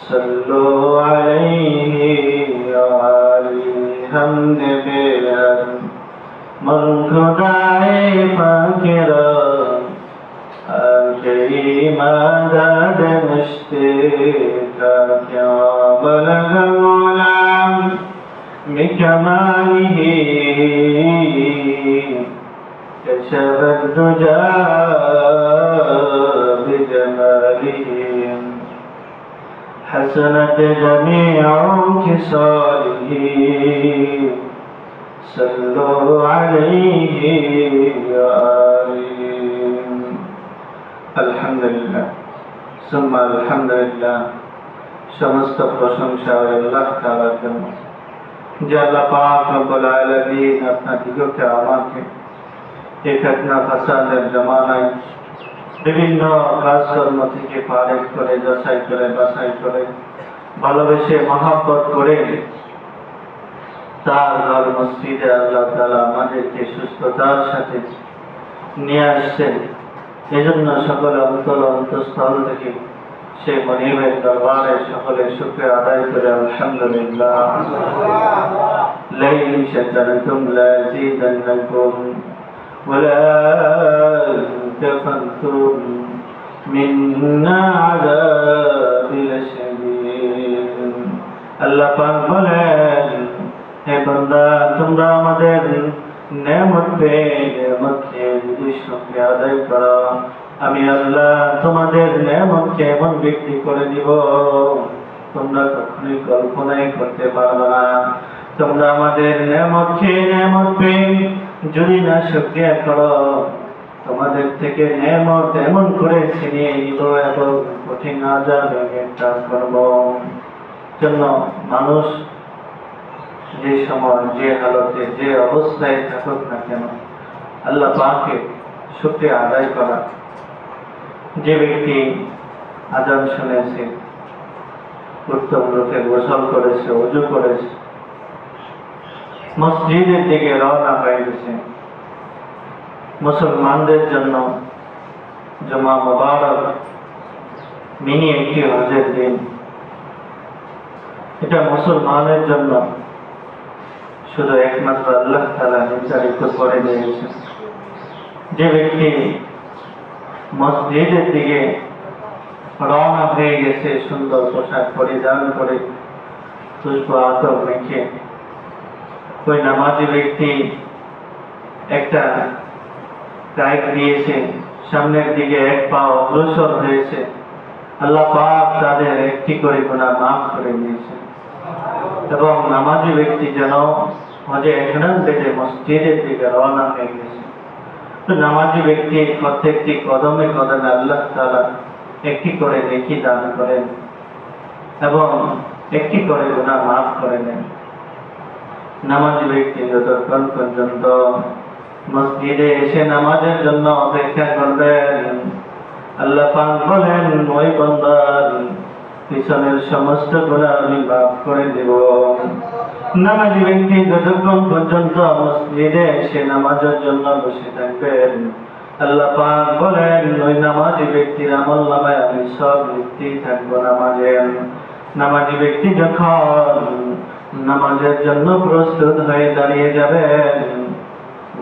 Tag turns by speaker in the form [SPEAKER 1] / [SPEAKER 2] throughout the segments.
[SPEAKER 1] صلوا عليه وعلى الحمد لله من خدائے فاکرہ آخری مدد مشتاق کیا بلغ الغلام بکمالہ كشف الدجى بجماله حسنت جميع خصاله صلوا عليه وآله الحمد لله ثم الحمد لله সমস্ত প্রশংসা আল্লাহ তাআলার জন্য যে আল্লাহ পাক রব্বুল আলামিন আপনাদিগকে আমাকে এই ফিতনা ফাসাদের জামানায় বিভিন্ন কাজকর্ম থেকে পারেক করে যাচাই করে বাছাই করে ভালোবেসে মহব্বত করে তার ঘর মসজিদে আল্লাহ তাআলা আমাদেরকে সুস্থতার সাথে নিয়ে আসছেন। এজন্য সকলে অন্তঃস্থল থেকে সে মনিবের দরবারে সকলে শুকর আদায় করে আলহামদুলিল্লাহ। লাইন শাতারতুম লাযিদান্নাকুম ولا كفرتم من عذاب لشديد আল্লাহ পাক বলেন, হে বান্দা তোমরা আমাদের নেয়ামতকে যদি শুকরিয়া আদায় করো আমি আল্লাহ তোমাদের নেয়ামতকে এমন বৃদ্ধি করে দিব তোমরা কখনোই কল্পনাই করতে পারবে না। তোমরা আমাদের নেয়ামত পেয়ে যদি না শুকরিয়া করো তোমাদের থেকে নেয়ামত এমন করে ছিনিয়ে নিব এবং কঠিন আযাবে গ্রেফতার করব। জন্য মানুষ যে সময় যে হালতে যে অবস্থায় থাকুক না কেন আল্লাহ পাকের শুকরিয়া আদায় করা। যে ব্যক্তি আযান শুনেছে, উত্তম রূপে গোসল করেছে, ওযু করেছে, মসজিদের দিকে রওনা হয়ে গেছে, মুসলমানদের জন্য জুমা মুবারক মিনি একটি হজের দিন। এটা মুসলমানের জন্য শুধু একমাত্র আল্লাহ তাআলা নির্ধারিত করে দিয়েছেন। যে ব্যক্তি মসজিদের দিকে রওনা হয়ে গেছে সুন্দর পোশাক পরিধান করে পুষ্প আতর মেখে, ওই নামাজি ব্যক্তি একটা টাইট দিয়েছে, সামনের দিকে এক পা অগ্রসর হয়েছে, আল্লাহ পাক তাদের একটি করে গুনাহ মাফ করে দিয়েছে। এবং নামাজি ব্যক্তি যেন হজে ইহরাম বেঁধে মসজিদের দিকে রওনা হয়ে গেছে। তো নামাজি ব্যক্তির প্রত্যেকটি কদমে কদমে আল্লাহ তাআলা একটি করে নেকি দান করেন এবং একটি করে গুনাহ মাফ করে দেন। নামাজি ব্যক্তি যতক্ষণ পর্যন্ত মসজিদে এসে নামাজের জন্য অপেক্ষা করবেন আল্লাহ পাক বলেন ওই বান্দার পিছনের সমস্ত গুনাহ আমি মাফ করে দেব। নামাজি ব্যক্তি যতক্ষণ পর্যন্ত মসজিদে এসে নামাজের জন্য বসে থাকবেন আল্লাহ পাক বলেন ওই নামাজি ব্যক্তির আমলনামায় আমি সব লিখতেই থাকবো নামাজের। নামাজি ব্যক্তি যখন নামাজের জন্য প্রস্তুত হয়ে দাঁড়িয়ে যাবেন,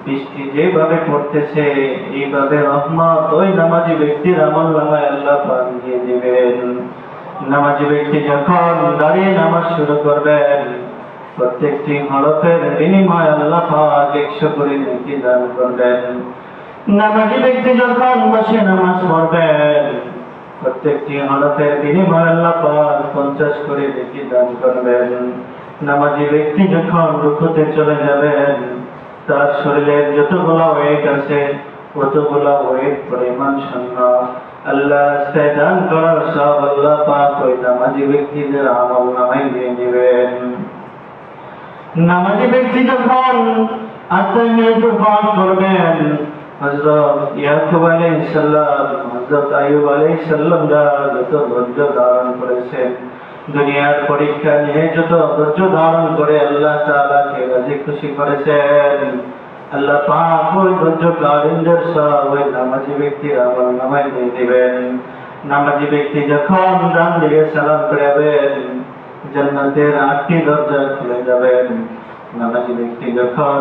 [SPEAKER 1] বৃষ্টি যেভাবে পড়তেছে এইভাবে রহমত ওই নামাজি ব্যক্তির আমলনামায় আল্লাহ পাক দিয়ে দিবেন। নামাজি ব্যক্তি যখন দাঁড়িয়ে নামাজ শুরু করবেন প্রত্যেকটি হরফের বিনিময়ে আল্লাহ পাক 100 করে নেকি দান করবেন। নামাজি ব্যক্তি যখন বসে নামাজ পড়বেন প্রত্যেকটি হরফের বিনিময়ে আল্লাহ পাক 50 করে নেকি দান করবেন। নামাজি ব্যক্তি যখন রুকুতে চলে যাবেন তার শরীরের যতগুলো ওয়েট আছে কতগুলো ওয়েট পরিমাণ শূন্য আল্লাহ রাস্তায় দান করার সব আল্লাহ পাক ওই নামাজি ব্যক্তিদের আমলনামায় দিয়ে দিবেন। নামাজি ব্যক্তি যখন আত্মীয়তা পাঠ করবেন হযরত ইয়াকুব আলাইহিস সালাম হযরত আইয়ুব আলাইহিস সালাম যত ধৈর্য ধারণ করেছেন দুনিয়ার পরীক্ষা নিয়ে যত ধৈর্য ধারণ করে আল্লাহ তাআলাকে রাজি খুশি করেছেন আল্লাহ পাক ওই ধৈর্য কারিমদের সব ওই নামাজি ব্যক্তির আমলনামায় দিয়ে দিবেন। নামাজি ব্যক্তি যখন ডান দিকে সালাম ফিরাবেন জান্নাতের 8টি দরজা খুলে যাবেন। নামাজি ব্যক্তি যখন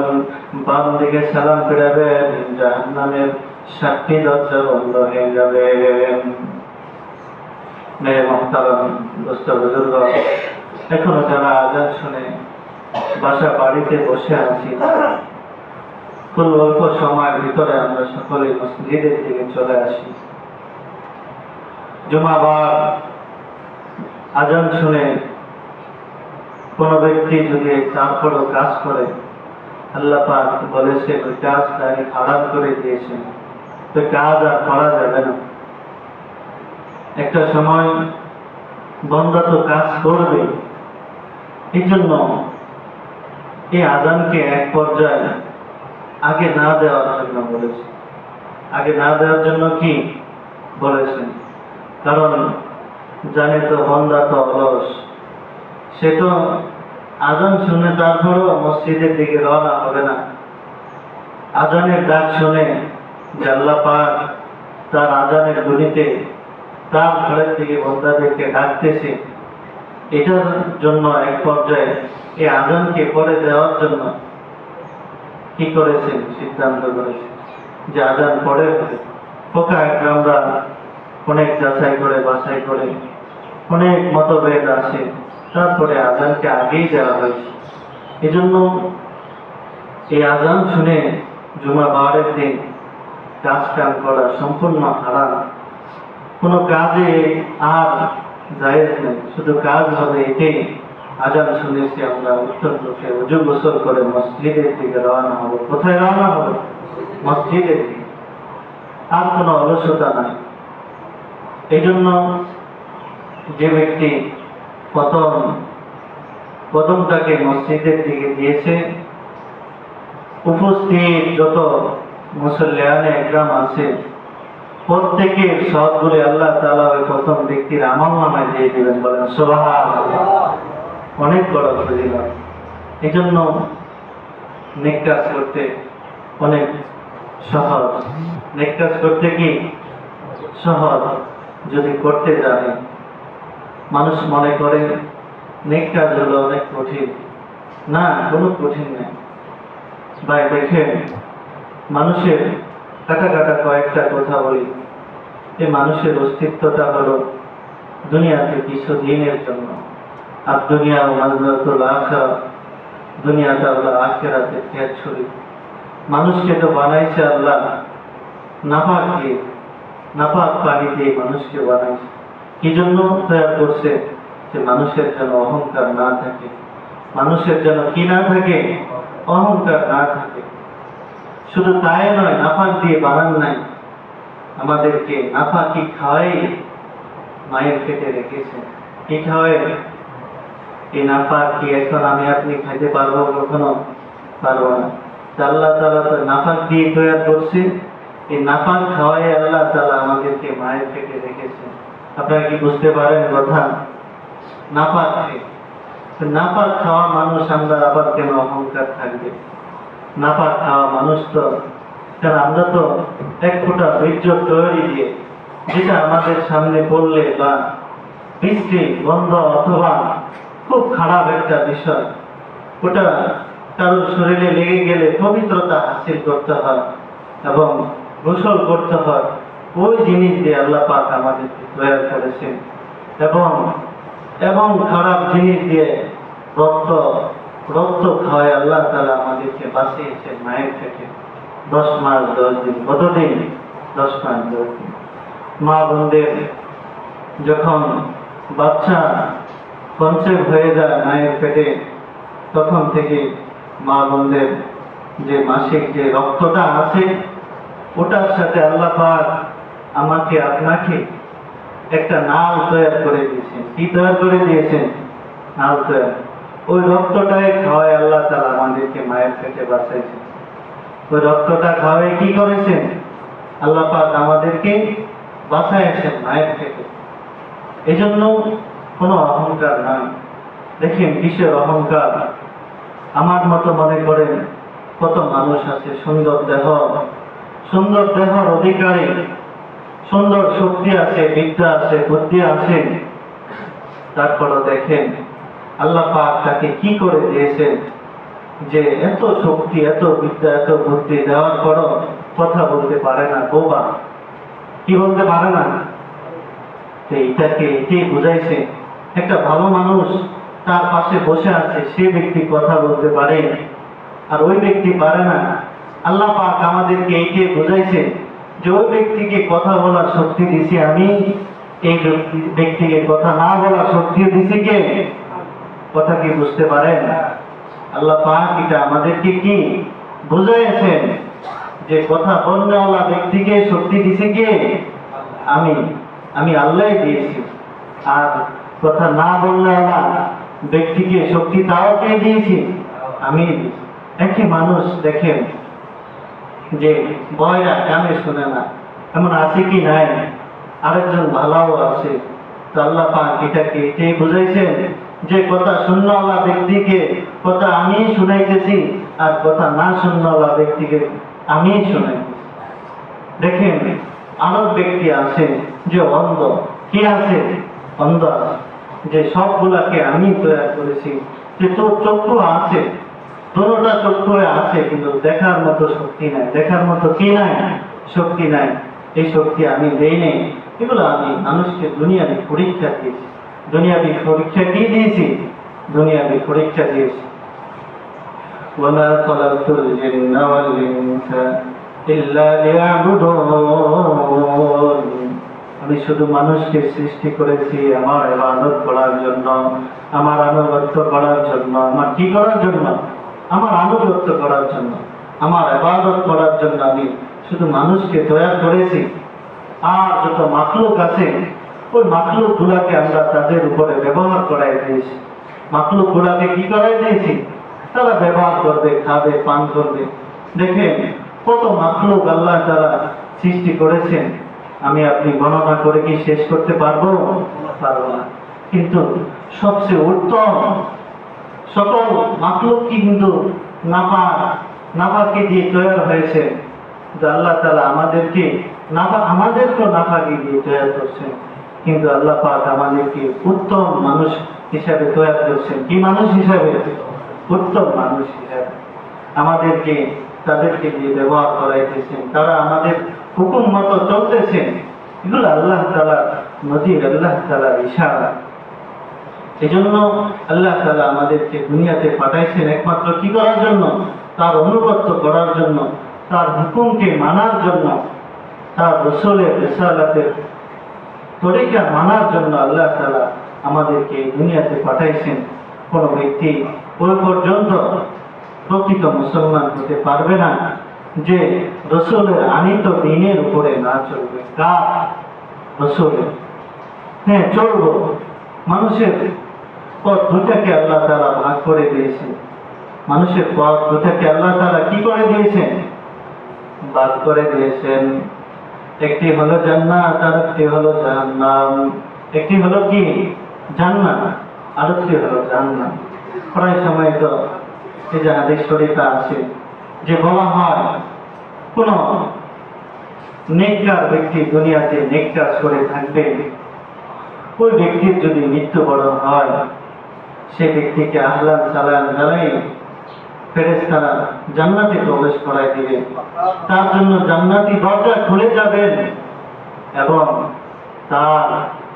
[SPEAKER 1] বাম দিকে সালাম ফিরাবেন জাহান্নামের 7টি দরজা বন্ধ হয়ে যাবে। মেরে মুহতারাম দোস্ত বুজুর্গ, এখনো যারা আজান শুনে বাসা বাড়িতে বসে আছি, খুব অল্প সময়ের ভিতরে আমরা সকলে মসজিদের দিকে চলে আসি। জুমাবার আজান শুনে কোন ব্যক্তি যদি তারপরও কাজ করে, আল্লাহ পাক বলেছে ওই কাজ তাকে হারাম করে দিয়েছেন, ওই কাজ আর করা যাবে না। একটা সময় বান্দা তো কাজ করবে, এই জন্য এই আজানকে এক পর্যায়ে আগে না দেওয়ার জন্য বলেছে। আগে না দেওয়ার জন্য কি বলেছেন? কারণ জানে তো বান্দা তো অলস, সে তো আজান শুনে তারপরও মসজিদের দিকে রওনা হবে না। আজানের ডাক শুনে যে আল্লাহ পাক তার আজানের ধ্বনিতে তার ঘরের থেকে বান্দাদেরকে ডাকতেছে, এটার জন্য এক পর্যায়ে এই আজানকে পরে দেওয়ার জন্য কি করেছেন? সিদ্ধান্ত করেছেন যে আজান পরে হবে। ফোকা একরামরা অনেক যাচাই করে বাছাই করে অনেক মতভেদ আছে, তারপরে আজানকে আগেই দেওয়া হয়েছে। এই জন্য এই আজান শুনে জুমাবারের দিন কাজ কাম করা সম্পূর্ণ হারাম। কোনো কাজে আর জায়েজ নেই, শুধু কাজ হবে এটাই। আজান শুনেছি আমরা উত্তর মুখে ওযু গোসল করে মসজিদের দিকে রওনা হব। কোথায় রওনা হব? মসজিদের দিকে। আর কোনো অলসতা নাই। এই জন্য যে ব্যক্তি কদমটাকে মসজিদের দিকে দিয়েছে, উপস্থিত যত মুসল্লিয়ানে একরাম আছে প্রত্যেকের সবগুলো আল্লাহ তাআলা ওই প্রথম ব্যক্তির আমলনামায় দিয়ে দিবেন। বলেন সুবহানাল্লাহ। অনেক বড় ফজিলত। এই জন্য নেক কাজ করতে অনেক সহজ। নেক কাজ করতে কি সহজ? যদি করতে জানে। মানুষ মনে করে নেক কাজ হলো অনেক কঠিন। না, কোনো কঠিন নেই ভাই। দেখেন, মানুষের কাটা কয়েকটা কথা বলি। এই মানুষের অস্তিত্বটা হলো দুনিয়াতে কিছুদিনের জন্য। আর দুনিয়া মাযরাতুল আখিরাহ, দুনিয়াটা হলো আখিরাতের খেতছড়ি। মানুষকে তো বানাইছে আল্লাহ নাপাক দিয়ে, নাপাক পানি দিয়ে মানুষকে বানাইছে। কি জন্য তৈরি করছে? যে মানুষের যেন অহংকার না থাকে, মানুষের যেন কি না থাকে? অহংকার না থাকে। শুধু তাই নয়, নাপাক দিয়ে বানান নাই, আমাদেরকে নাপাকি খাওয়াই মায়ের পেটে রেখেছে। কি খাওয়াই? এই নাপাক কি এখন আমি আপনি খাইতে পারবো? কখনো পারবো না। আল্লাহ তাআলা তো নাপাক দিয়ে তৈরি করছে, এই নাপাক খাওয়াই আল্লাহ তাআলা আমাদেরকে মায়ের পেটে রেখেছে। আপনারা কি বুঝতে পারেন কথা? নাপাক নাপাক খাওয়া মানুষ আমরা আবার কেন অহংকার থাকবে? নাপাক খাওয়া মানুষ তো, কারণ আমরা তো এক ফোঁটা বীর্য তৈরি দিয়ে, যেটা আমাদের সামনে পড়লে বা বৃষ্টি গন্ধ অথবা খুব খারাপ একটা বিষয়, ওটা কারোর শরীরে লেগে গেলে পবিত্রতা হাসিল করতে হয় এবং গোসল করতে হয়। ওই জিনিস দিয়ে আল্লাহ পাক আমাদেরকে তৈরি করেছেন। এবং খারাপ জিনিস দিয়ে রক্ত খাওয়ায় আল্লাহ তাআলা আমাদেরকে বাঁচিয়েছেন মায়ের থেকে 10 মাস 10 দিন। কতদিন? 10 মাস 10 দিন। মা বোনদের যখন বাচ্চা কনসেপ্ট হয়ে যায় মায়ের পেটে, তখন থেকে মা বোনদের যে মাসিক যে রক্তটা আছে, ওটার সাথে আল্লাহ পাক আমাকে আপনাকে একটা নাল তৈরি করে দিয়েছেন। কি তৈরি করে দিয়েছেন? নাল তৈরি। ওই রক্তটাই খাওয়ায় আল্লাহ তাআলা আমাদেরকে মায়ের পেটে বাঁচাইছেন। ওই রক্তটা খাওয়াই কি করেছেন? আল্লাহ পাক আমাদেরকে বাঁচাইছেন মায়ের পেটে। এই জন্য কোনো অহংকার নাই। দেখেন কিসের অহংকার? আমার মতো মনে করেন কত মানুষ আছে সুন্দর দেহর অধিকারী, সুন্দর শক্তি আছে, বিদ্যা আছে, বুদ্ধি আছে, তারপরও দেখেন আল্লাহ পাক তাকে কি করে দিয়েছেন যে এত শক্তি, এত বিদ্যা, এত বুদ্ধি দেওয়ার পরও কথা বলতে পারে না, বোবা। কি বলতে পারে না? তো এটাকে কে বুঝাইছে? একটা ভালো মানুষ তার পাশে বসে আছে, সে ব্যক্তি কথা বলতে পারে আর ওই ব্যক্তি পারে না। আল্লাহ পাক আমাদেরকে এইকে বুঝাইছে যে ওই ব্যক্তিকে কথা বলার শক্তি দিছি আমি, এই ব্যক্তিকে কথা না বলার শক্তিও দিছি কে? কথা কি বুঝতে পারেন? আল্লাহ পাক এটা আমাদেরকে কি বুঝাইছেন যে কথা বলনেওয়ালা ব্যক্তিকে শক্তি দিছি কে? আমি আল্লাহ দিয়েছি। আর কথা না বলনেওয়ালা ব্যক্তিকে শক্তি তাও কে দিয়েছি? আমি দিয়েছি। একই মানুষ দেখেন যে বয়রা কানে শোনে না, এমন আছে কি নাই? আরেকজন ভালোও আছে। তো আল্লাহ পাক এটাকে এটাই বুঝাইছেন যে কথা শুননেওয়ালা ব্যক্তিকে কথা আমি শুনাইতেছি, আর কথা না শুননেওয়ালা ব্যক্তিকে আমি শুনাইতেছি। দেখেন আরো ব্যক্তি আছে যে অন্ধ। কি আছে? অন্ধ আছে, যে সবগুলাকে আমি তৈরি করেছি। যে তোর চক্ষু আছে, দোনোটা চক্ষু আছে, কিন্তু দেখার মতো শক্তি নাই। দেখার মতো কি নাই? শক্তি নাই। এই শক্তি আমি দেই নাই। এগুলো আমি মানুষকে দুনিয়াবি পরীক্ষা দিয়েছি। দুনিয়াবি পরীক্ষা কি দিয়েছি? দুনিয়াবি পরীক্ষা দিয়েছি। ওয়ামা খালাকতুল জিন্না ওয়াল ইনসা ইল্লা লিয়াবুদুন। আমি শুধু মানুষকে সৃষ্টি করেছি আমার ইবাদত করার জন্য, আমার আনুগত্য করার জন্য। আমার কি করার জন্য? আমার আনুগত্য করার জন্য, আমার ইবাদত করার জন্য আমি শুধু মানুষকে তৈরি করেছি। আর যত মাখলুক আছে, ওই মাখলুক গুলাকে আমরা তাদের উপরে ব্যবহার করাই দিয়েছি। মাখলুক গুলাকে কি করাই দিয়েছি? তারা ব্যবহার করবে, খাবে, পান করবে। দেখেন কত মাখলুক আল্লাহ তারা সৃষ্টি করেছেন, আমি আপনি গণনা করে কি শেষ করতে পারবো? পারবো না। কিন্তু সবচেয়ে উত্তম সকল মাখলুক কি কিন্তু নাফাকে দিয়ে তৈরি হয়েছে। আল্লাহ তাআলা আমাদেরকেও নাফাকে দিয়ে তৈরি করছেন, কিন্তু আল্লাহ পাক আমাদেরকে উত্তম মানুষ হিসাবে তৈরি করছেন। কি মানুষ হিসাবে? উত্তম মানুষ হিসাবে আমাদেরকে তাদেরকে দিয়ে ব্যবহার করাইতেছেন। তারা আমাদের হুকুম মতো চলতেছেন। এগুলো আল্লাহ তাআলা নজির, আল্লাহ তাআলার ইশারা। এই জন্য আল্লাহ তাআলা আমাদেরকে দুনিয়াতে পাঠাইছেন একমাত্র কি করার জন্য? তার অনুগত্য করার জন্য, তার হুকুমকে মানার জন্য, তার রাসূলের রিসালাতের তরিকা মানার জন্য আল্লাহ তাআলা আমাদেরকে দুনিয়াতে পাঠাইছেন। কোন ব্যক্তি ওই পর্যন্ত প্রকৃত মুসলমান হতে পারবে না যে রাসূলের আনিত দ্বীনের উপরে না চলবে। কার? রাসূলের। হ্যাঁ, চলবো। মানুষের পথ দুটাকে আল্লাহ তাআলা ভাগ করে দিয়েছেন। মানুষের পথ দুটাকে আল্লাহ তাআলা কি করে দিয়েছেন? ভাগ করে দিয়েছেন। একটি হলো জান্নাত, আর একটি হলো জাহান্নাম। একটি হলো কি? জান্নাত, আর একটি হলো জাহান্নাম। প্রায় সময় তো এই যে হাদিস শরীফে আছে যে বলা হয় কোন নেককার ব্যক্তি দুনিয়াতে নেক কাজ করে থাকবে, ওই ব্যক্তির যদি মৃত্যুবরণ হয়, সে ব্যক্তিকে আহলান সালাম জানাই ফেরেশতারা জান্নাতে প্রবেশ করায় দিবে। তার জন্য জান্নাতি দরজা খুলে যাবেন এবং তার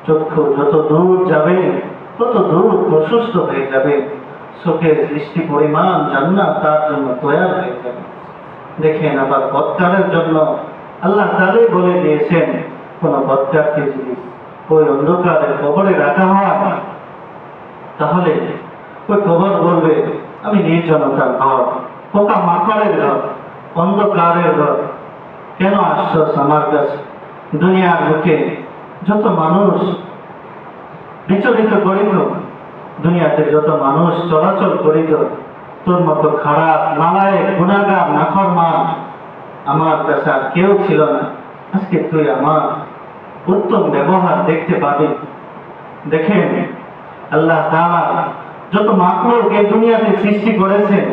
[SPEAKER 1] চক্ষু যত দূর যাবে তত দূর প্রশস্ত হয়ে যাবে। চোখের দৃষ্টি পরিমাণ জান্নাত তার জন্য তৈরি হয়ে যাবে। দেখেন আবার বদকারের জন্য আল্লাহ তাআলাই বলে দিয়েছেন, কোন বদকারকে যদি ওই অন্ধকারের কবরে রাখা হয়, তাহলে ওই কবর বলবে আমি নির্জনতার ঘর, পোকা মাকড়ের ঘর, অন্ধকারের ঘর, কেন আসছস আমার কাছে? দুনিয়ার বুকে যত মানুষ বিচলিত করিত, দুনিয়াতে যত মানুষ চলাচল করিত, তোর মতো খারাপ, নালায়েক, গুনাহগার, নাফরমান আমার কাছে আর কেউ ছিল না। আজকে তুই আমার উত্তম ব্যবহার দেখতে পাবি। দেখেন আল্লাহ তাআলা যত মাখলুক এই দুনিয়াতে সৃষ্টি করেছেন,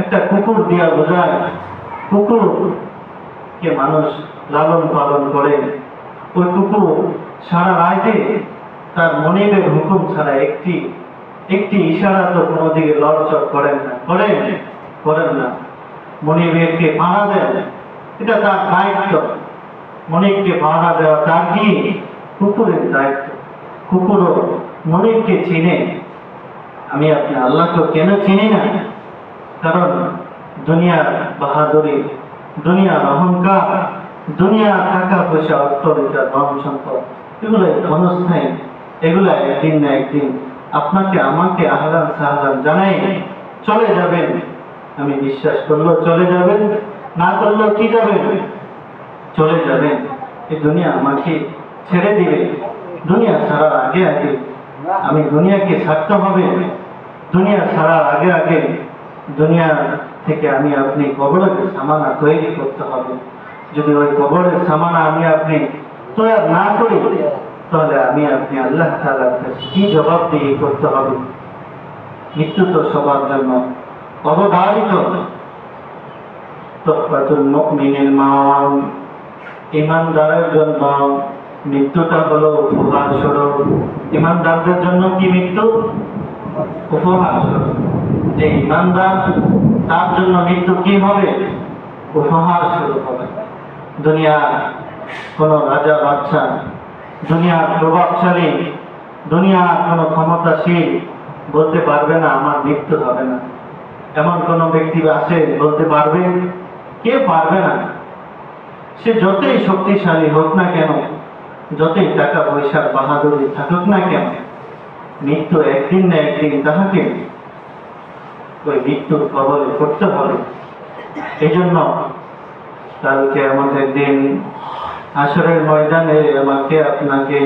[SPEAKER 1] একটা কুকুর দিয়া বোঝায়। কুকুর কে মানুষ লালন পালন করেন, ওই কুকুর সারা রাতে তার মনিবের হুকুম ছাড়া একটি ইশারা তো কোনো দিকে লড়চড় করেন না, করেন না। মনিবেরকে পাহারা দেন, এটা তার দায়িত্ব। মনিবকে পাহারা দেওয়া তার কি? কুকুরের দায়িত্ব। কুকুরও মনিবকে চিনে। আমি আপনি আল্লাহকে কেন চিনি না? কারণ দুনিয়ার বাহাদুরি, দুনিয়ার অহংকার, দুনিয়ার টাকা পয়সা, অর্থবিদ্যা, ধন সম্পদ, এগুলো ক্ষণস্থায়ী। এগুলা একদিন না একদিন আপনাকে আমাকে আহলান সাহলান জানাই চলে যাবেন। আমি বিশ্বাস করলেও চলে যাবেন, না করলেও কি যাবেন? চলে যাবেন। এই দুনিয়া আমাকে ছেড়ে দিবে। দুনিয়া ছাড়ার আগে আমি দুনিয়াকে ছাড়তে হবে। দুনিয়া ছাড়ার আগে দুনিয়া থেকে আমি আপনি কবরের সামানা তৈরি করতে হবে। যদি ওই কবরের সামানা আমি আপনি তৈরি না করি, তাহলে আমি আপনি আল্লাহ তাআলার কাছে কি জবাব দিয়ে করতে হবে? মৃত্যু তো সবার জন্য অবধারিত। তুহফাতুল মুমিনিল মাউত, ঈমানদারের জন্য মৃত্যুটা হলো উপহার স্বরূপ। ঈমানদারদের জন্য কি মৃত্যু? উপহার স্বরূপ। যে ঈমানদার, তার জন্য মৃত্যু কি হবে? উপহার স্বরূপ হবে। দুনিয়ার কোন রাজা বাদশা, দুনিয়ার প্রভাবশালী, দুনিয়ার কোন ক্ষমতাশীল বলতে পারবে না আমার মৃত্যু হবে না। এমন কোন ব্যক্তি আছে বলতে পারবে? কে পারবে না। সে যতই শক্তিশালী হোক না কেন, যতই টাকা পয়সার বাহাদুরি থাকুক না কেন, মৃত্যু একদিন না একদিন তাহাকে ওই মৃত্যুর কবলে করতে হবে। এই জন্য কালকে আমাদের দিন হাসরের ময়দানে আমাকে আপনাকে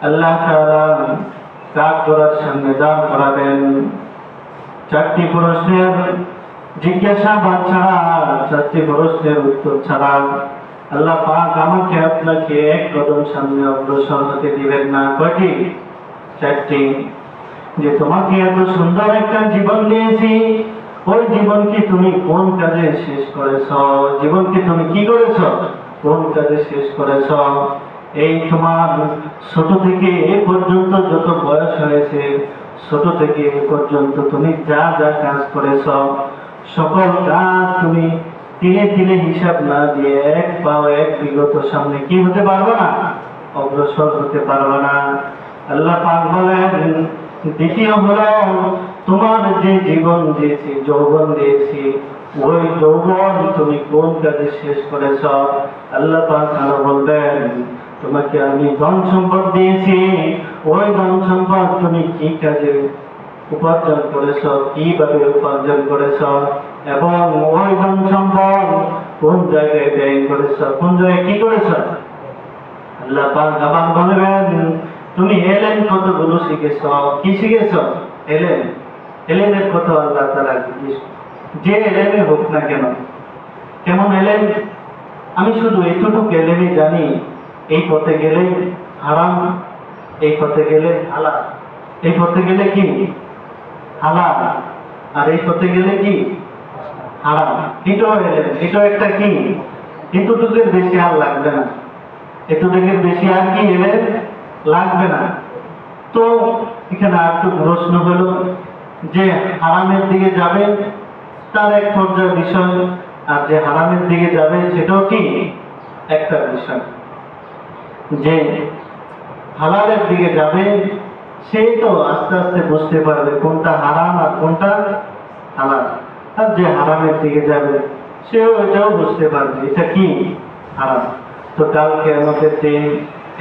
[SPEAKER 1] আল্লাহ তাআলা কাঠ করার সামনে দাঁড় করাবেন। চারটি প্রশ্নের জিজ্ঞাসাবাদ ছাড়া, চারটি প্রশ্নের উত্তর ছাড়া আল্লাহ পাক আমাকে আপনাকে এক কদম সামনে অগ্রসর হতে দিবেন না। কয়টি? চারটি। যে তোমাকে এত সুন্দর একটা জীবন দিয়েছি, ওই জীবনকে তুমি কোন কাজে শেষ করেছ? জীবনকে তুমি কি করেছ? কোন কাজে শেষ করেছ? এই তোমার ছোট থেকে এ পর্যন্ত যত বয়স হয়েছে, ছোট থেকে এ পর্যন্ত তুমি যা যা কাজ করেছ, সকল কাজ তুমি তিলে তিলে হিসাব না দিয়ে এক পাও এক বিগত সামনে কি হতে পারবে না? অগ্রসর হতে পারবে না। আল্লাহ পাক বলেন, দ্বিতীয় হলো তোমার যে জীবন দিয়েছি, যৌবন দিয়েছি, ওই যৌবন তুমি কোন কাজে শেষ করেছ? আল্লাহ পাক আরো বলবেন, তোমাকে আমি ধন সম্পদ দিয়েছি, ওই ধন সম্পদ তুমি কি কাজে উপার্জন করেছ, কিভাবে উপার্জন করেছ, এবং ওই ধন সম্পদ কোন জায়গায় ব্যয় করেছ, কোন জায়গায় কি করেছ? আল্লাহ পাক আবার বলবেন, তুমি এলেন কতগুলো শিখেছ, কি শিখেছ? এলেনের কথা আল্লাহ তাআলা যে এলেনে হোক না কেন, কেমন এলেন? আমি শুধু এতটুকু এলেনে জানি, এই পথে গেলে হারাম, এই পথে গেলে হালাল, এই পথে গেলে কি হালাল, আর এই পথে গেলে কি হারাম। এটাও এলেন, এটাও একটা কি, এতটুকুর বেশি আর লাগবে না, এতটুকুর বেশি আর কি এলেন লাগবে না। তো এখানে আর একটু প্রশ্ন হলো যে হারামের দিকে যাবে তার এক পর্যায়ের বিষয়, আর যে হারামের দিকে যাবে সেটাও কি একটা বিষয়। যে হালালের দিকে যাবে সেই তো আস্তে আস্তে বুঝতে পারবে কোনটা হারাম আর কোনটা হালাল। আর যে হারামের দিকে যাবে সেও এটাও বুঝতে পারবে এটা কি হারাম। তো কালকে আমাদের দিন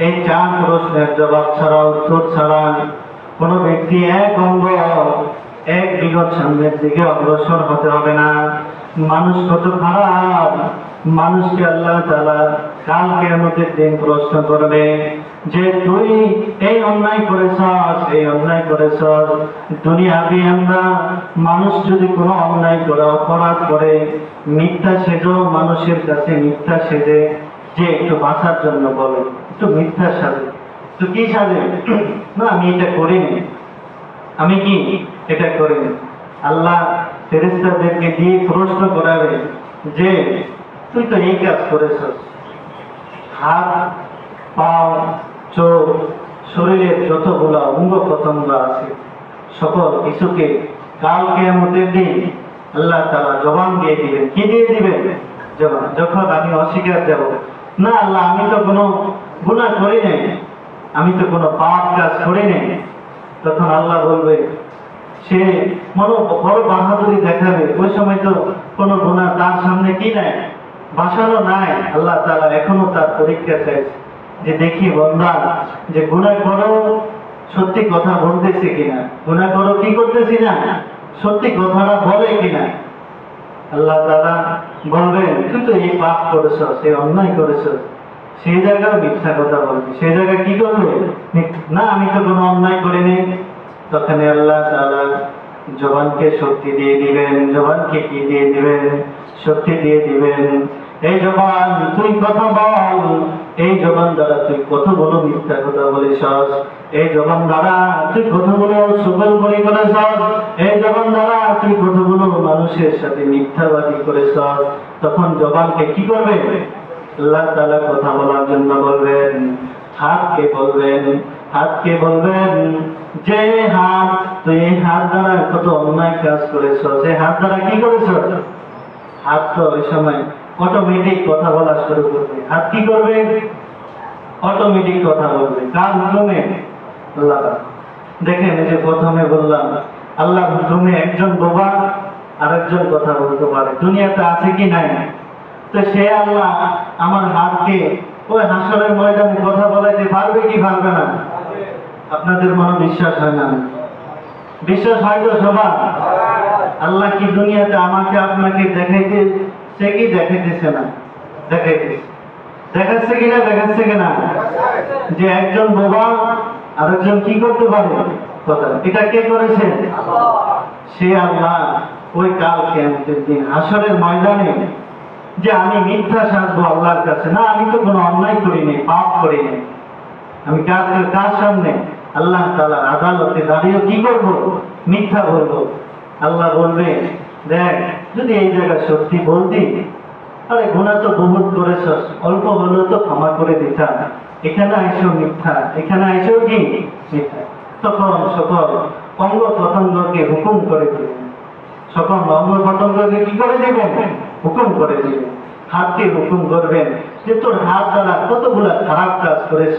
[SPEAKER 1] এই চার প্রশ্নের জবাব ছাড়া, উত্তর ছাড়া কোনো ব্যক্তি এক অঙ্গ এক বিগত সামনের দিকে অগ্রসর হতে হবে না। মানুষ কত খারাপ, মানুষকে আল্লাহ তাআলা কালকে আমাদের দিন প্রশ্ন করবে যে তুই এই অন্যায় করেছস, এই অন্যায় করেছস। দুনিয়াবি আমরা মানুষ যদি কোনো অন্যায় করে, অপরাধ করে, মিথ্যা সেজো, মানুষের কাছে মিথ্যা সেজে, যে একটু বাঁচার জন্য বলে, একটু মিথ্যা সাজে, তো কি সাজে? না আমি এটা করিনি, আমি কি এটা করিনি। আল্লাহ ফেরেশতাদেরকে দিয়ে প্রশ্ন করাবে যে তুই তো এই কাজ করেছস, হাত, পাও, চোখ, শরীরের যতগুলা অঙ্গ প্রত্যঙ্গ আছে সকল কিছুকে কাল কিয়ামতের দিন আল্লাহ তাআলা জবান দিয়ে দিবেন। কি দিয়ে দিবেন? জবান। যখন আমি অস্বীকার যাব, না আল্লাহ আমি তো কোনো গুনাহ করি নাই, আমি তো কোনো পাপ কাজ করি নাই, তখন আল্লাহ বলবে, সে বড় বাহাদুরি দেখাবে, ওই সময় তো কোনো গুনাহ তার সামনে কি নাই, বাসানো নাই। আল্লাহ তাআলা এখনো তার পরীক্ষা চাইছে যে দেখি বান্দা যে গুনাহ করো সত্যি কথা বলতেছে কিনা, গুনাহ করো কি করতেছি না, সত্যি কথাটা বলে কিনা। আল্লাহ তাআলা বলবেন তুই তো এই পাপ করেছ, সেই অন্যায় করেছ, সেই জায়গায় মিথ্যা কথা বলবি, সেই জায়গায় কি করবে, না আমি তো কোনো অন্যায় করিনি। তখন আল্লাহ তাআলা জবানকে শক্তি দিয়ে দিবেন। জবানকে কি দিয়ে দিবেন? শক্তি দিয়ে দিবেন। এই জবান তুই কথা বল, এই জবান দ্বারা তুই কতগুলো মিথ্যা কথা বলিস, এই জবান দ্বারা তুই কতগুলো সুগল বলি করেছ, এই জবান দ্বারা তুই কতগুলো মানুষের সাথে মিথ্যাবাদী করেছ। তখন জবানকে কি করবে? আল্লাহ তাআলা কথা বলার জন্য বলবেন। হাতকে বলবেন, হাতকে বলবেন যে হাত তুই এই হাত দ্বারা কত অন্যায় কাজ করেছ, সেই হাত দ্বারা কি করেছ? হাত তো ওই সময় অটোমেটিক কথা বলা শুরু করবে। হাত কি করবে? অটোমেটিক কথা বলবে। কার হুকুমে? আল্লাহ। দেখেন এই যে প্রথমে বললাম আল্লাহ হুকুমে একজন বোবা আরেকজন কথা বলতে পারে, দুনিয়াতে আছে কি নাই? তো সে আল্লাহ আমার হাতকে ওই হাসরের ময়দানে কথা বলাইতে পারবে কি পারবে না? আপনাদের মনে বিশ্বাস হয় না? বিশ্বাস হয় তো সবার? আল্লাহ কি দুনিয়াতে আমাকে আপনাকে দেখাইতে, সে কি দেখাইতেছে না? দেখাইতেছে। দেখাচ্ছে কিনা? দেখাচ্ছে কিনা? যে একজন বোবা আরেকজন কি করতে পারে কথা, এটা কে করেছে? সে আল্লাহ ওই কাল কিয়ামতের দিন হাসরের ময়দানে যে আমি মিথ্যা সাজবো আল্লাহর কাছে, না আমি তো কোনো অন্যায় করিনি, পাপ করিনি, আমি কার সামনে? আল্লাহ তাআলার আদালতে দাঁড়িয়ে কি করব? মিথ্যা বলবো। আল্লাহ বলবে দেখ যদি এই জায়গায় সত্যি বলতি, আরে গুনাহ তো বহুত করেছ, অল্প হলেও তো ক্ষমা করে দিতাম, এখানে আইসো মিথ্যা, এখানে আইসো কি মিথ্যা। তখন সকল অঙ্গ প্রত্যঙ্গকে হুকুম করে দিবেন, সকল অঙ্গ প্রত্যঙ্গকে কি করে দিবেন? হুকুম করে দিবেন। হাতকে হুকুম করবেন যে তোর হাত দ্বারা কতগুলা খারাপ কাজ করেছ।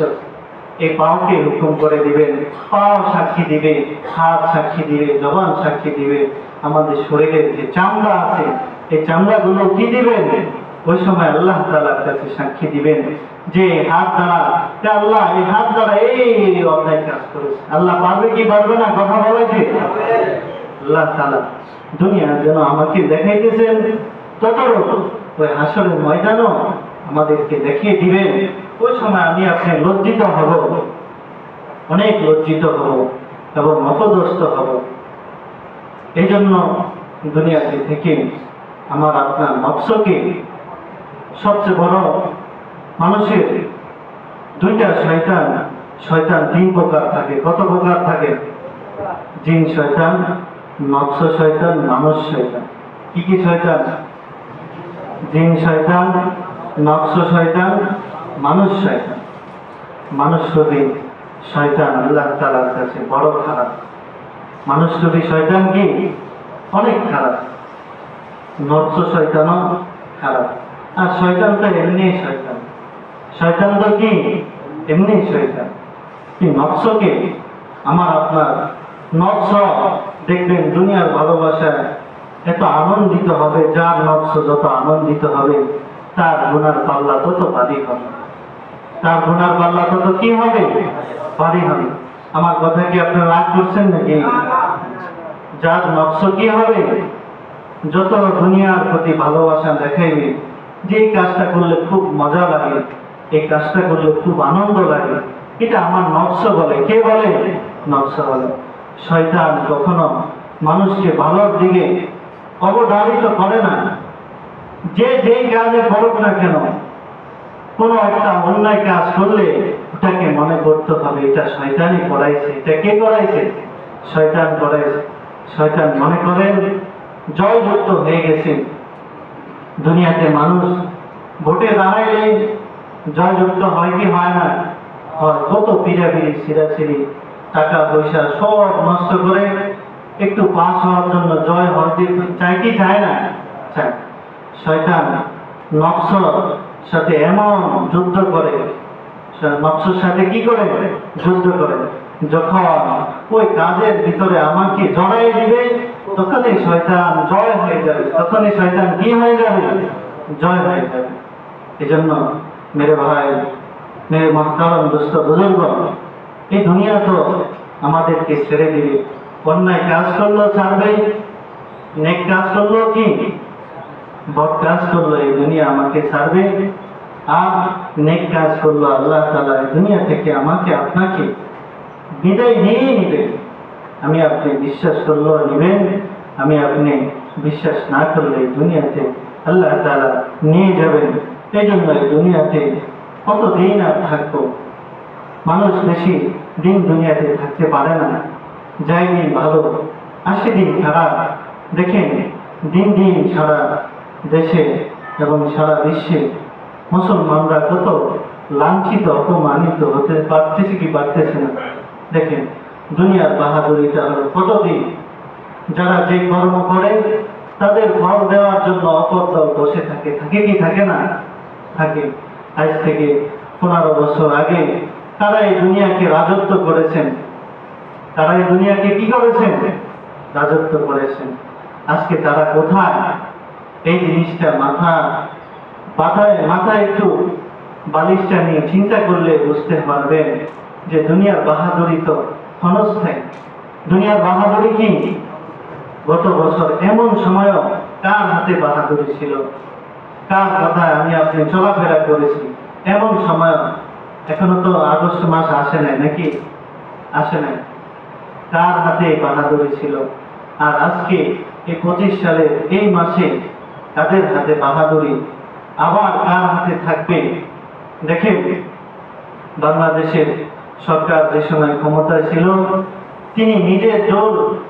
[SPEAKER 1] এই পাওকে হুকুম করে দিবেন, পাও সাক্ষী দিবে, হাত সাক্ষী দিবে, জবান সাক্ষী দিবে। আমাদের শরীরের যে চামড়া আছে এই চামড়াগুলো কি দিবেন? ওই সময় আল্লাহ তাআলার কাছে সাক্ষী দিবেন যে হাত দ্বারা, আল্লাহ এই হাত দ্বারা এই অন্যায় কাজ করেছে। আল্লাহ পারবে কি পারবে না কথা বলাইতে? আল্লাহ তাআলা দুনিয়ার জন্য আমাকে দেখাইতেছেন, ততটুকু ওই হাসরের ময়দানও আমাদেরকে দেখিয়ে দিবেন। ওই সময় আমি আপনি লজ্জিত হব, অনেক লজ্জিত হব এবং অপদস্থ হব। এই জন্য দুনিয়াতে থেকে আমার আপনার নফসকে, সবচেয়ে বড় মানুষের দুইটা শয়তান, শয়তান তিন প্রকার থাকে। কত প্রকার থাকে? জিন শয়তান, নফস শয়তান, মানুষ শয়তান। কি কি শয়তান? জিন শয়তান, নফস শয়তান, মানুষ শয়তান। মানুষরূপী শয়তান আল্লাহ তাআলার কাছে বড় খারাপ। মানুষরূপী শয়তান কি? অনেক খারাপ। নফস শয়তানও খারাপ। আর শয়তান তো এমনি শয়তান, শয়তান তো কি এমনি শয়তান। কি নফসকে আমার আপনার নফস দেখবেন দুনিয়ার ভালোবাসায় এত আনন্দিত হবে, যার নফস যত আনন্দিত হবে তার গুনার পাল্লা তত ভারী হবে, তার গুনার পাল্লা তত কি হবে? ভারী হবে। আমার কথা কি আপনারা রাগ করছেন নাকি? যার নফস কি হবে? যত দুনিয়ার প্রতি ভালোবাসা দেখাইবে, যে কাজটা করলে খুব মজা লাগে, এই কাজটা করলে খুব আনন্দ লাগে, এটা আমার নফস বলে। কে বলে? নফস বলে। শয়তান কখনো মানুষকে ভালোর দিকে অবধারিত করে না। যে যেই কাজে করুক না কেন, কোনো একটা অন্যায় কাজ করলে ওটাকে মনে করতে হবে এটা শয়তানই করাইছে। এটা কে করাইছে? শয়তান করাইছে। শয়তান মনে করেন জয়যুক্ত হয়ে গেছে। দুনিয়াতে মানুষ ভোটে দাঁড়াইলে জয়যুক্ত হয় কি হয় না? হয়। কত পিড়াপিড়ি ছিঁড়াছিঁড়ি, টাকা পয়সা সব নষ্ট করে একটু পাস হওয়ার জন্য জয় হতে চায় কি চায় না? চায়। শয়তান নফসের সাথে এমন যুদ্ধ করে, নফসের সাথে কি করে যুদ্ধ করে, যখন ওই কাজের ভিতরে আমাকে জড়াই দিবে তখনই শয়তান জয় হয়ে যাবে, তখনই শয়তান কি হয়ে যাবে? জয় হয়ে যাবে। এজন্য মেরে ভাই, মেরে মহতারাম দোস্ত বুজুর্গ, এই দুনিয়া তো আমাদেরকে ছেড়ে দিবে। অন্যায় কাজ করলো ছাড়বে, নেক কাজ করলো কি বদ কাজ করলো এই দুনিয়া আমাকে ছাড়বে, আর নেক কাজ করলো আল্লাহ তাআলা এই দুনিয়া থেকে আমাকে আপনাকে বিদায় নিয়ে নিবেন। আমি আপনি বিশ্বাস করলেও নিবেন, আমি আপনি বিশ্বাস না করলে এই দুনিয়াতে আল্লাহ তাআলা নিয়ে যাবেন। এই জন্য এই দুনিয়াতে কতদিন আর থাকবো? মানুষ বেশি দিন দুনিয়াতে থাকতে পারে না। যাই দিন ভালো, আসে দিন খারাপ। দেখেন দিন দিন সারা দেশে এবং সারা বিশ্বে মুসলমানরা কত লাঞ্ছিত অপমানিত হতে পারতেছে কি পারতেছে না। দেখেন দুনিয়ার বাহাদুরিটা হলো কতদিন, যারা যে কর্ম করে তাদের ফল দেওয়ার জন্য অপর দল বসে থাকে, থাকে কি থাকে না? থাকে। আজ থেকে 15 বছর আগে তারা এই দুনিয়াকে রাজত্ব করেছেন, তারা এই দুনিয়াকে কি করেছেন? রাজত্ব করেছেন। আজকে তারা কোথায়? এই জিনিসটা মাথায় একটু বালিশটা নিয়ে চিন্তা করলে বুঝতে পারবেন যে দুনিয়ার বাহাদুরি তো ক্ষণস্থায়ী। দুনিয়ার বাহাদুরি কি? গত বছর এমন সময়ও কার হাতে বাহাদুরি ছিল, কার কথায় আমি আপনি চলাফেরা করেছি এমন সময়? এখনো তো আগস্ট মাস আসে নাই নাকি? আসে নাই। কার হাতে বাহাদুরি ছিল? আর আজকে এই 25 সালের এই মাসে কাদের হাতে বাহাদুরি, আবার কার হাতে থাকবে? দেখেন বাংলাদেশের সরকার যে সময় ক্ষমতায় ছিল, তিনি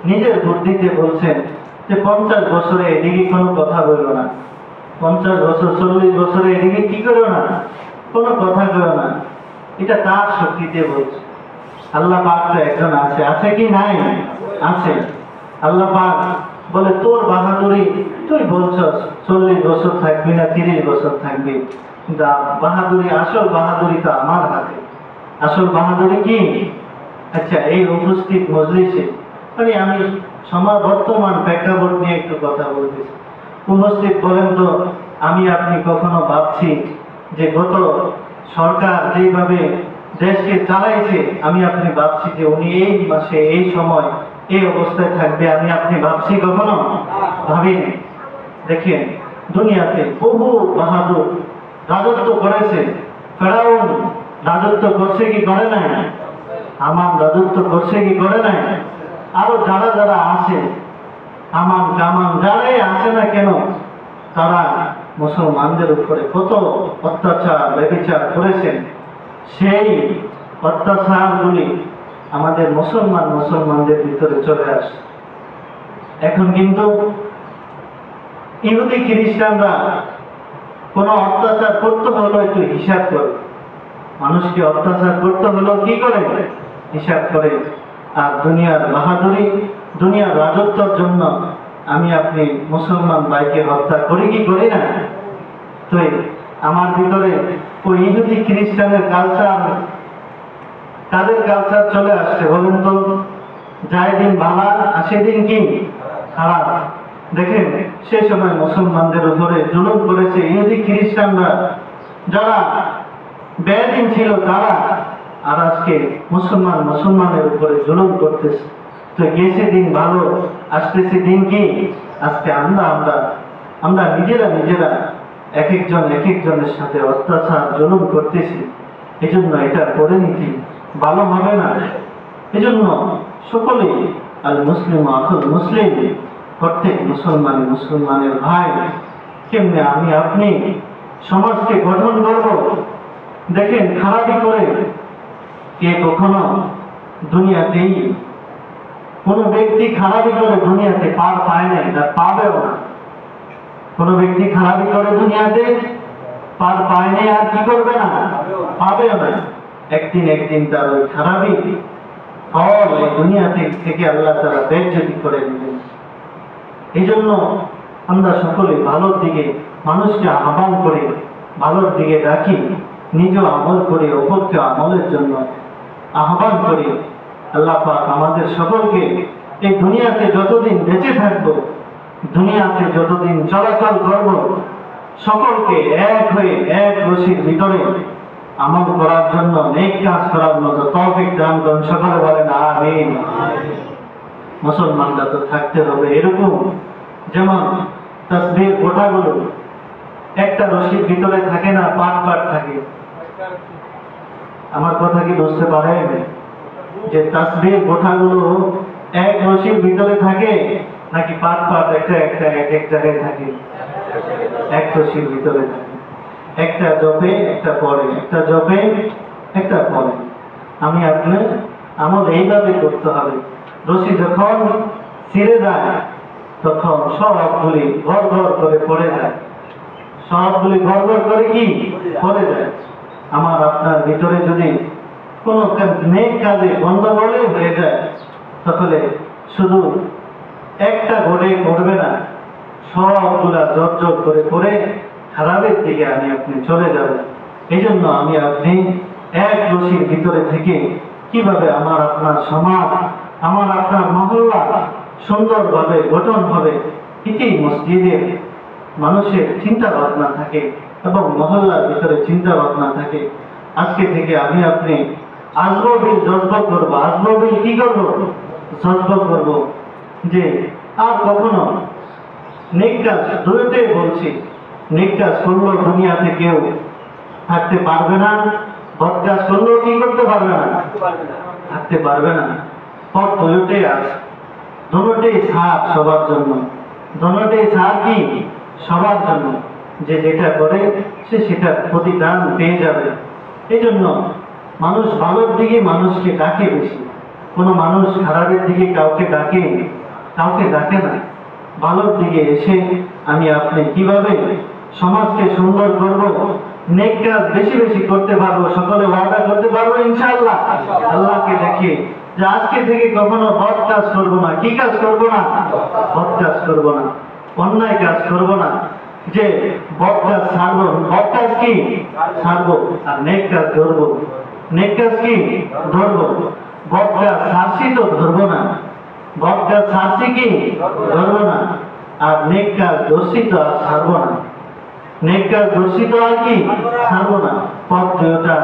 [SPEAKER 1] নিজের বুদ্ধিতে বলছেন যে 50 বছরে এদিকে কোনো কথা বলল না, 50 বছর 40 বছরে এদিকে কি করো না, কোনো কথা করো না। এটা তার শক্তিতে বলছে। আল্লাহ পাক তো একজন আছে, আছে কি নাই? আছে। আল্লাহ পাক বলে তোর বাহাদুরি, তুই বলছস 40 বছর থাকবি না 30 বছর থাকবি, কিন্তু বাহাদুরি, আসল বাহাদুরি তো আমার হাতে। আসল বাহাদুরি কি? আচ্ছা, এই উপস্থিত মজলিসে মানে আমি বর্তমান প্রেক্ষাপট নিয়ে একটু কথা বলতেছি। উপস্থিত বলেন তো, আমি আপনি কখনো ভাবছি যে গত সরকার যেভাবে দেশকে চালাইছে, আমি আপনি ভাবছি যে উনি এই মাসে এই সময় এই অবস্থায় থাকবে? আমি আপনি ভাবছি কখনো? ভাবিনি। দেখেন দুনিয়াতে বহু বাহাদুর রাজত্ব করেছে। ফেরাউন রাজত্ব করছে কি করে নাই? হামান রাজত্ব করছে কি করে নাই? আরো যারা যারা আছে, হামান কামান যারাই আছে না কেন, তারা মুসলমানদের উপরে কত অত্যাচার ব্যভিচার করেছেন। সেই অত্যাচারগুলি আমাদের মুসলমানদের ভিতরে চলে আসে। এখন কিন্তু ইহুদি খ্রিস্টানরা কোনো অত্যাচার করতে হলো একটু হিসাব করে, মানুষকে অত্যাচার করতে হলো কি করে? হিসাব করে। আর দুনিয়ার বাহাদুরি, দুনিয়ার রাজত্বের জন্য আমি আপনি মুসলমান ভাইকে হত্যা করি কি করি না? তো আমার ভিতরে ওই ইহুদি খ্রিস্টানের কালচার, তাদের কালচার চলে আসছে। বলুন তো, যায় দিন ভালো আসে দিন কি খারাপ। দেখেন সে সময় মুসলমানদের উপরে জুলুম করেছে ইহুদি খ্রিস্টানরা, যারা বেদিন ছিল তারা, আর আজকে মুসলমানের উপরে জুলুম করতেছে। তো গেছে দিন ভালো, আসতেছে দিন কি? আজকে আমরা নিজেরা এক একজনের সাথে অত্যাচার জুলুম করতেছি। এজন্য এটার পরিণতি ভালো হবে না। এজন্য সকলেই আল মুসলিম আখুল মুসলিম, প্রত্যেক মুসলমানের ভাই, কেমনে আমি আপনি সমাজকে গঠন করব। দেখেন খারাপি করে কে কখনো দুনিয়াতেই কোনো ব্যক্তি খারাপি করে দুনিয়াতে পার পায় নাই, আর পাবেও না। কোনো ব্যক্তি খারাপি করে দুনিয়াতে পার পায়নি আর কি করবে না, পাবেও না। একদিন তার ওই খারাপই ফল এই দুনিয়া থেকে আল্লাহ তারা বেজ্জতি করে দিবেন। এই জন্য আমরা সকলে ভালোর দিকে মানুষকে আহ্বান করি, ভালোর দিকে ডাকি, নিজেও আমল করি, অপরকে আমলের জন্য আহ্বান করি। আল্লাহ পাক আমাদের সকলকে এই দুনিয়াতে যতদিন বেঁচে থাকবো, দুনিয়াতে যতদিন চলাচল করব, সকলকে এক হয়ে এক রশির ভিতরে আমল করার জন্য, নেক কাজ করার মতো তৌফিক দান করুন। সকলে বলেন আমিন। মুসলমানরা তো থাকতে হবে এরকম, যেমন তাসবিহ গোটাগুলো একটা রশির ভিতরে থাকে না, পাট পাট থাকে। আমার কথা কি বুঝতে পারেন? যে তাসবিহ গোটাগুলো এক রশির ভিতরে থাকে নাকি পাট পাট একটা একটা এক এক জায়গায় থাকে? এক রশির ভিতরে থাকে। একটা জপে একটা পড়ে, একটা জপে একটা পড়ে। আমি আপনার আমল এইভাবে করতে হবে। রশি যখন ছিঁড়ে যায় তখন সবগুলি ঘর ঘর করে পড়ে যায়, সবগুলি ঘর ঘর করে কি পড়ে যায়। আমার আপনার ভিতরে যদি কোনো নেক কাজে গন্ডগোলে হয়ে যায়, তাহলে শুধু একটা ঘরে পড়বে না, সবগুলা জোর জোর করে পড়ে খারাপের দিকে আমি আপনি চলে যাব। এই জন্য আমি আপনি এক রশির ভিতরে থেকে কিভাবে আমার আপনার সমাজ, আমার আপনার মহল্লা সুন্দরভাবে গঠন হবে, এটাই মসজিদের মানুষের চিন্তা ভাবনা থাকে এবং মহল্লার ভিতরে চিন্তা ভাবনা থাকে। আজকে থেকে আমি আপনি আজরবিল জজব করবো। আজরবিল কি করবো? জজব করবো যে আর কখনো নেক কাজ, দুটোই বলছি, নেক কাজ করলেও দুনিয়াতে কেউ থাকতে পারবে না, বদ কাজ করলেও কি করতে পারবে না, থাকতে পারবে না। পথ দুটোই আছে, দুটোই ছাড় সবার জন্য, দুটোই ছাড় কি সবার জন্য। যে যেটা করে সে সেটার প্রতিদান পেয়ে যাবে। এই জন্য মানুষ ভালোর দিকে মানুষকে ডাকে বেশি, কোনো মানুষ খারাপের দিকে কাউকে ডাকে না। ভালোর দিকে এসে আমি আপনি কিভাবে সমাজকে সুন্দর করব, নেক কাজ বেশি বেশি করতে পারবো, সকলে ওয়াদা করতে পারবো ইনশাআল্লাহ। আল্লাহকে দেখে যে আজকে থেকে কখনো বদ কাজ করবো না। কি কাজ করবো না? বদ কাজ করবো না, অন্যায় কাজ করবো না। যে বদ কাজ ছাড়বো, বদ কাজ কি ছাড়বো, আর নেক কাজ ধরবো। নেক কাজ কি ধরবো, বদ কাজ ছাড়ছি তো ধরবো না, বদ কাজ ছাড়ছি কি ধরবো না, আর নেক কাজ ধরছি তো আর ছাড়বো না। নেক কাজ ধরছি তো আর কি ছাড়বো না। পথ দুইটা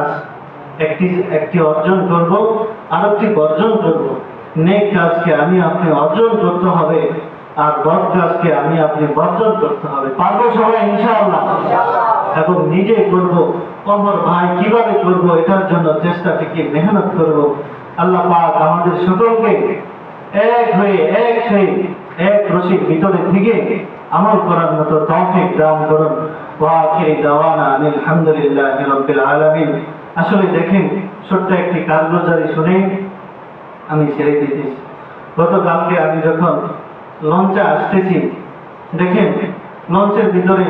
[SPEAKER 1] একটি অর্জন করব, আরেকটি বর্জন করব। নেক কাজকে আমি আপনি অর্জন করতে হবে, আর বদ কাজকে আমি আপনি বর্জন করতে হবে। পারবো সবাই ইনশাআল্লাহ? এবং নিজে করব, অমর ভাই কিভাবে করব, এটার জন্য চেষ্টা থেকে মেহনত করব। আল্লাহ পাক আমাদের সকলকে এক হয়ে এক রশির ভিতরে থেকে আমল করার মতো তৌফিক দান করুন। ওয়া আখিরি দাওয়ানা আলহামদুলিল্লাহি রাব্বিল আলামিন। আসলে দেখেন, ছোট্ট একটি কারগুজারি শুনে আমি ছেড়ে দিতেছি। গতকালকে আমি যখন লঞ্চে আসতেছি, দেখেন লঞ্চের ভিতরে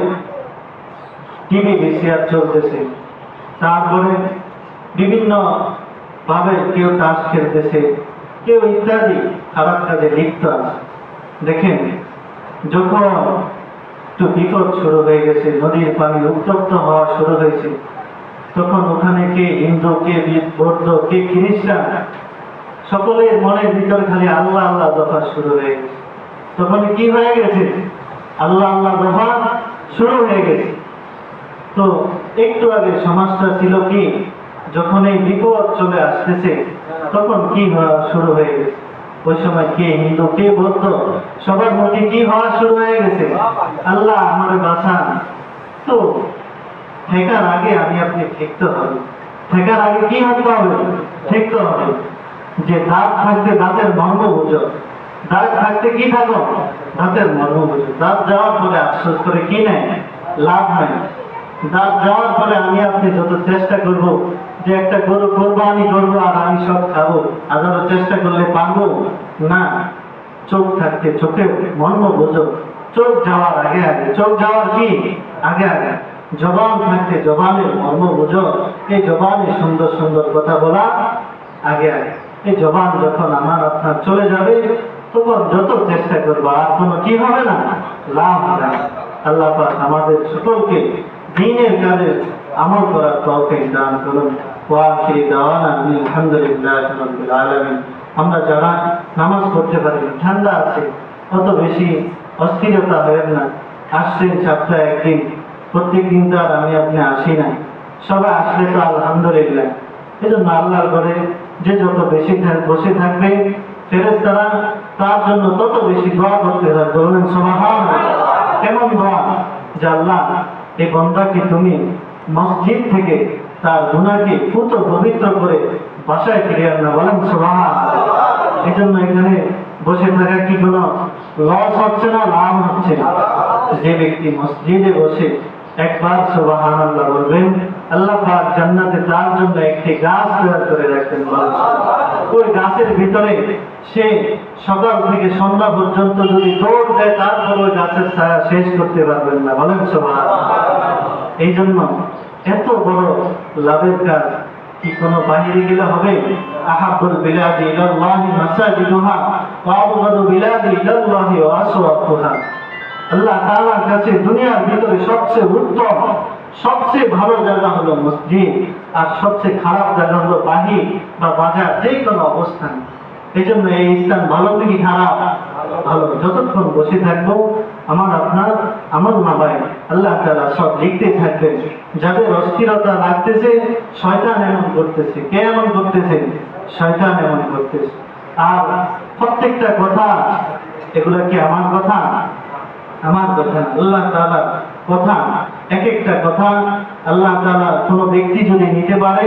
[SPEAKER 1] টিভি ভিসিআর চলতেছে, তারপরে বিভিন্ন ভাবে কেউ তাস খেলতেছে, কেউ ইত্যাদি খারাপ কাজে লিপ্ত আছে। দেখেন যখন একটু বিপদ শুরু হয়ে গেছে, নদীর পানি উত্তপ্ত হওয়া শুরু হয়েছে, তখন ওখানে কে হিন্দু, কে বৌদ্ধ, কে খ্রিস্টান, সকলের মনের ভিতরে খালি আল্লাহ আল্লাহ দফা শুরু হয়ে গেছে। তখন কি হয়ে গেছে? আল্লাহ আল্লাহ দফা শুরু হয়ে গেছে। তো একটু আগে সমাজটা ছিল কি, যখন এই বিপদ চলে আসতেছে তখন কি হওয়া শুরু হয়ে গেছে? ওই সময় কে হিন্দু, কে বৌদ্ধ, সবার মধ্যে কি হওয়া শুরু হয়ে গেছে? আল্লাহ আমার বাঁচান। তো ঠেকার আগে আমি আপনি ঠেকতে হবে। ঠেকার আগে কি হতে হবে? ঠেকতে হবে। যে দাঁত থাকতে দাঁতের মর্ম বুঝো, দাঁত থাকতে কি থাকো? দাঁতের মর্ম বুঝো। দাঁত যাওয়ার পরে আফসোস করে কি নেই, লাভ নাই। দাঁত যাওয়ার পরে আমি আপনি যত চেষ্টা করব যে একটা গরু কোরবানি করবো আর আমি সব খাবো, হাজারো চেষ্টা করলে পারবো না। চোখ থাকতে চোখের মর্ম বুঝো। চোখ যাওয়ার আগে, চোখ যাওয়ার কি আগে, জবান থাকতে জবানের মর্ম বুঝো, এই জবানে সুন্দর সুন্দর কথা বলা আগে আগে। এই জবান যখন আমার আপনার চলে যাবে, তখন যত চেষ্টা করবো আর কোনো কি হবে না, লাভ হবে না। আল্লাহ পাক আমাদের সকলকে দ্বীনের কাজে আমল করার তৌফিক দান করুন। ওয়া আখিরি দাওয়ানা আলহামদুলিল্লাহি রাব্বিল আলামিন। আমরা যারা নামাজ পড়তে পারি, ঠান্ডা আছে, অত বেশি অস্থিরতা হয় না। আসছেন সপ্তাহে একদিন, প্রত্যেক দিন তো আর আমি আপনি আসি না, সবাই আসলে তো আলহামদুলিল্লাহ। এই জন্য আল্লাহর ঘরে যে যত বেশি বসে থাকবে, ফেরেশতারা তার জন্য তত বেশি দোয়া করতে থাকবে। বলেন সুবহানাল্লাহ। কেমন দোয়া? যে আল্লাহ, এই বান্দাকে তুমি মসজিদ থেকে তার গুনাহকে পুত পবিত্র করে বাসায় ফিরিয়ে আনা। বলেন সুবহানাল্লাহ। এই জন্য এখানে বসে থাকা কি কোনো লস হচ্ছে না, লাভ হচ্ছে? যে ব্যক্তি মসজিদে বসে একবার সুবহানাল্লাহ বলবেন, আল্লাহ পাক জান্নাতে তার জন্য একটি গাছ তৈরি করে রাখবেন। ওই গাছের ভিতরে সে সকাল থেকে সন্ধ্যা পর্যন্ত যদি দৌড় দেয়, তারপর ওই গাছের ছায়া শেষ করতে পারবেন না। বলেন সুবহানাল্লাহ। এই জন্য এত বড় লাভের কাজ কি কোনো বাহিরে গেলে হবে? আহাব্বুল বিলাদি ইলাল্লাহি মাসাজিদুহা ওয়া আবগাদু বিলাদি ইলাল্লাহি ওয়াসওয়াতুহা। আল্লাহ তাআলার কাছে দুনিয়ার ভিতরে সবচেয়ে উত্তম, সবচেয়ে ভালো জায়গা হলো মসজিদ, আর সবচেয়ে খারাপ জায়গা হলো বাহির বা বাজার, যে কোনো অবস্থান। এই জন্য এই স্থান ভালো কি খারাপ? ভালো। যতক্ষণ বসে থাকবো আমার আপনার আমল নামায় আল্লাহ তাআলা সব লিখতে থাকবেন। যাদের অস্থিরতা লাগতেছে, শয়তান এমন করতেছে। কে এমন করতেছে? শয়তান এমন করতেছে। আর প্রত্যেকটা কথা, এগুলা কি আমার কথা? আমার কথা, আল্লাহ তাআলার কথা। এক একটা কথা আল্লাহ তাআলা কোনো ব্যক্তি যদি নিতে পারে,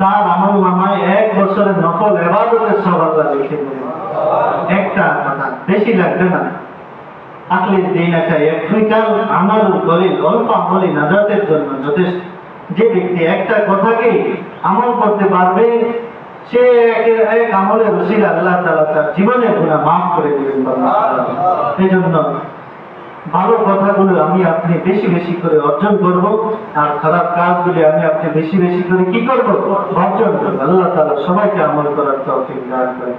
[SPEAKER 1] তার আমল নামায় 1 বছরের নফল ইবাদতের সওয়াব আল্লাহ লিখে দেবেন। একটা কথা, বেশি লাগবে না। আকলিদ দীনাকা ইয়াকফিকাল আমালুল কলিল। অল্প আমলই নাজাতের জন্য যথেষ্ট। যে ব্যক্তি একটা কথাকে আমল করতে পারবে, সে এক আমলের উসিলা আল্লাহ তাআলা তার জীবনের গুনাহ মাফ করে দিবেন। এই জন্য ভালো কথাগুলো আমি আপনি বেশি বেশি করে অর্জন করব, আর খারাপ কাজগুলি আমি আপনি বেশি বেশি করে কি করব? বর্জন করব। আল্লাহ তাআলা সবাইকে আমল করার তৌফিক দান করেন।